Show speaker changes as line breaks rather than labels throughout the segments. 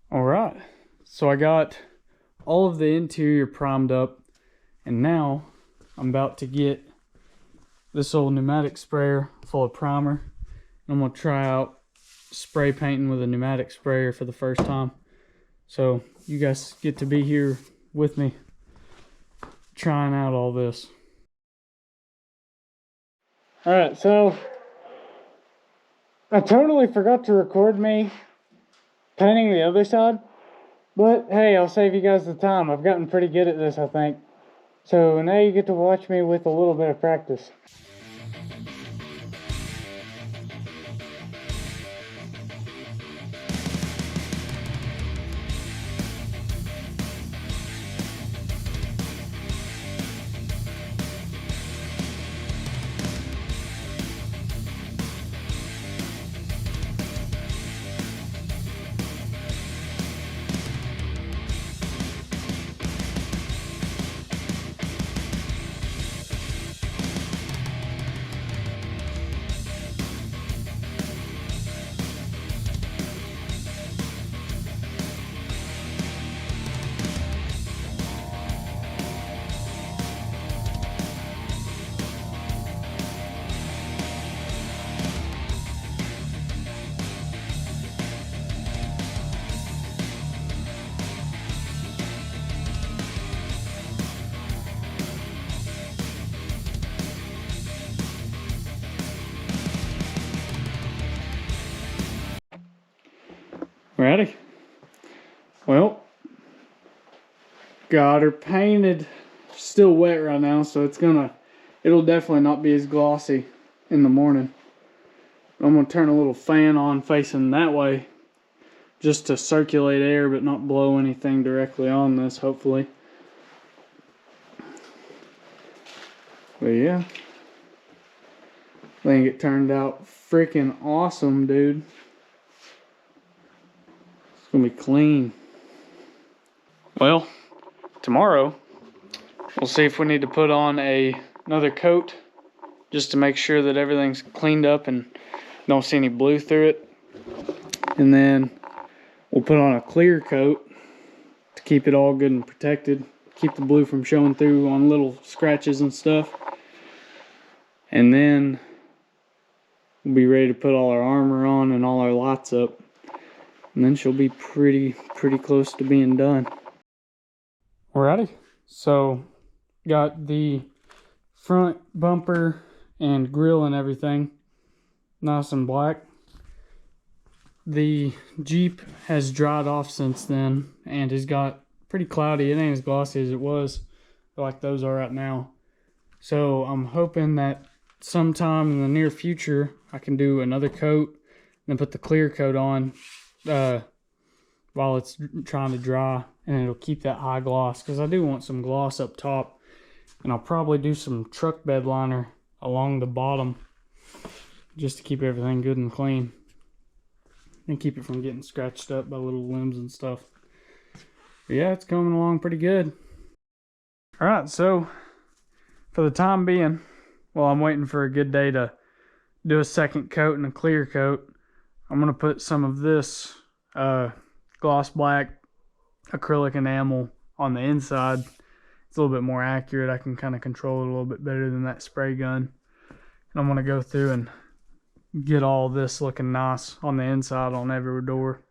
All right, so I got all of the interior primed up, and now I'm about to get this old pneumatic sprayer full of primer. I'm gonna try out spray painting with a pneumatic sprayer for the first time. So you guys get to be here with me trying out all this. All right, so I totally forgot to record me painting the other side, but hey, I'll save you guys the time. I've gotten pretty good at this, I think. So now you get to watch me with a little bit of practice. Ready? Well, got her painted. Still wet right now, so it'll definitely not be as glossy in the morning. I'm gonna turn a little fan on facing that way just to circulate air but not blow anything directly on this, hopefully. But yeah, I think it turned out freaking awesome, dude. It's gonna be clean. Well, tomorrow we'll see if we need to put on another coat just to make sure that everything's cleaned up and don't see any blue through it. And then we'll put on a clear coat to keep it all good and protected, keep the blue from showing through on little scratches and stuff. And then we'll be ready to put all our armor on and all our lights up. And then she'll be pretty close to being done. Alrighty, so got the front bumper and grill and everything nice and black. The Jeep has dried off since then and has got pretty cloudy. It ain't as glossy as it was, like those are right now. So I'm hoping that sometime in the near future I can do another coat and then put the clear coat on while it's trying to dry, and it'll keep that high gloss, because I do want some gloss up top. And I'll probably do some truck bed liner along the bottom just to keep everything good and clean and keep it from getting scratched up by little limbs and stuff. But yeah, it's coming along pretty good. All right, so for the time being, while I'm waiting for a good day to do a second coat and a clear coat, I'm gonna put some of this gloss black acrylic enamel on the inside. It's a little bit more accurate. I can kind of control it a little bit better than that spray gun. And I'm gonna go through and get all this looking nice on the inside on every door.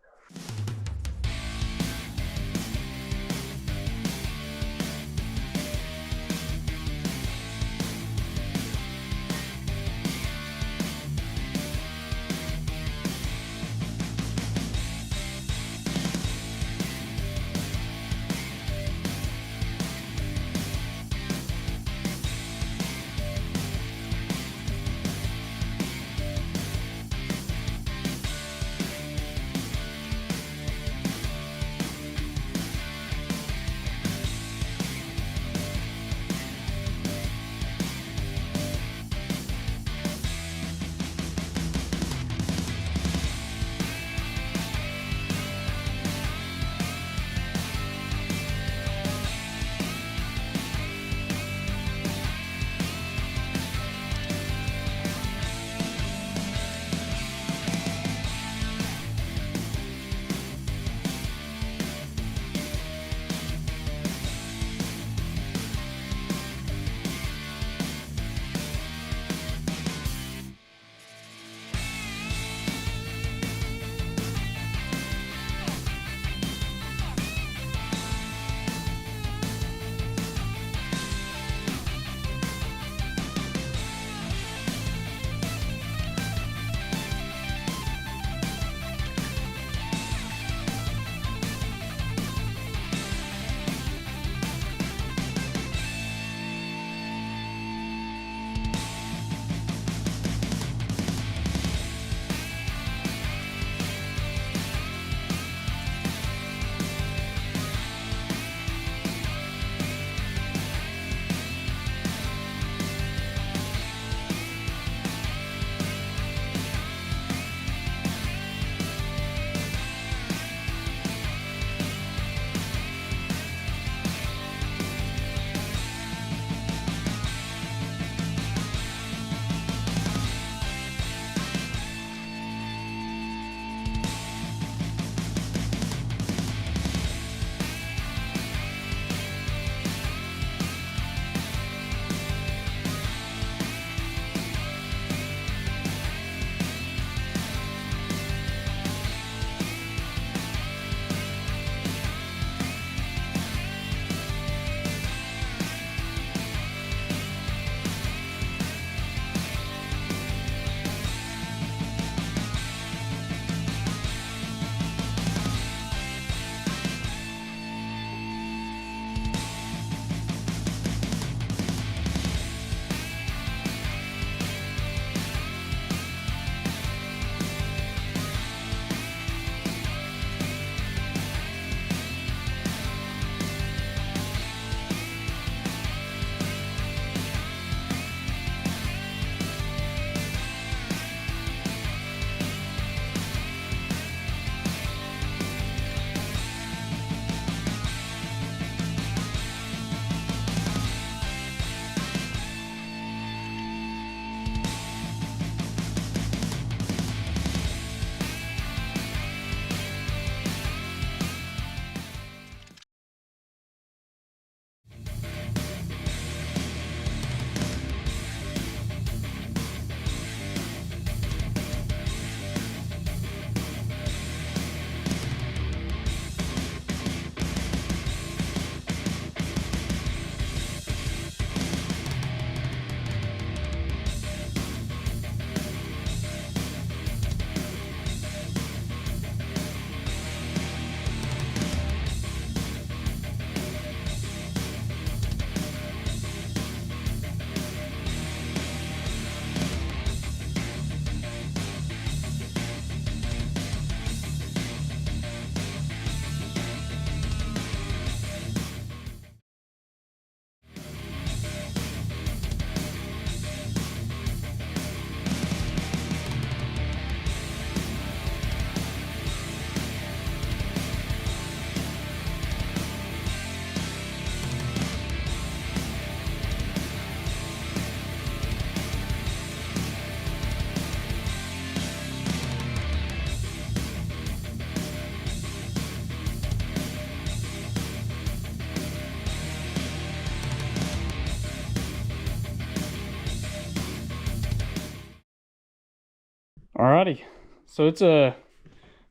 Alrighty, so it's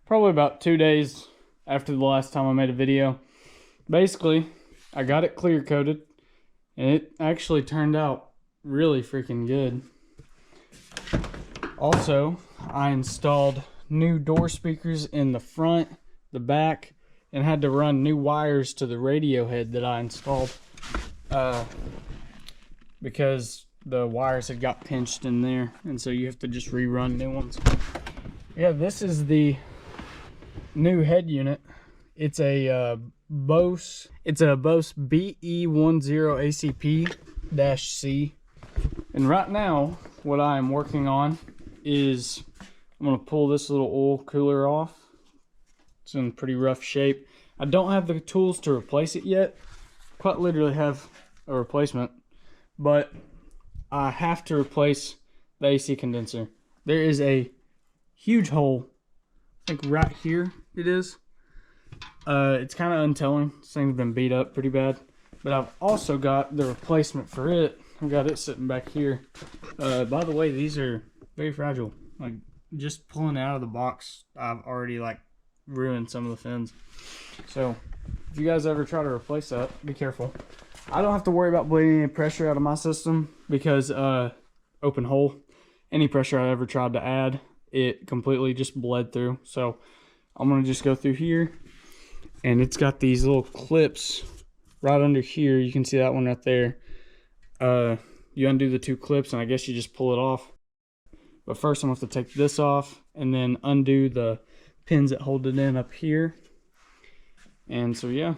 probably about 2 days after the last time I made a video. Basically, I got it clear coated, and it actually turned out really freaking good. Also, I installed new door speakers in the front, the back, and had to run new wires to the radio head that I installed because the wires had got pinched in there, and so you have to just rerun new ones. Yeah, this is the new head unit. It's a Bose BE10 ACP-C. And right now, what I am working on is I'm gonna pull this little oil cooler off. It's in pretty rough shape. I don't have the tools to replace it yet. Quite literally have a replacement, but I have to replace the AC condenser. There is a huge hole, I think right here it is. It's kind of untelling. This thing's been beat up pretty bad. But I've also got the replacement for it. I've got it sitting back here. By the way, these are very fragile. Like, just pulling it out of the box, I've already like ruined some of the fins. So if you guys ever try to replace that, be careful. I don't have to worry about bleeding any pressure out of my system because open hole. Any pressure I ever tried to add, it completely just bled through. So I'm gonna just go through here, and it's got these little clips right under here. You can see that one right there. You undo the 2 clips, and I guess you just pull it off. But first I'm gonna have to take this off and then undo the pins that hold it in up here. And so yeah,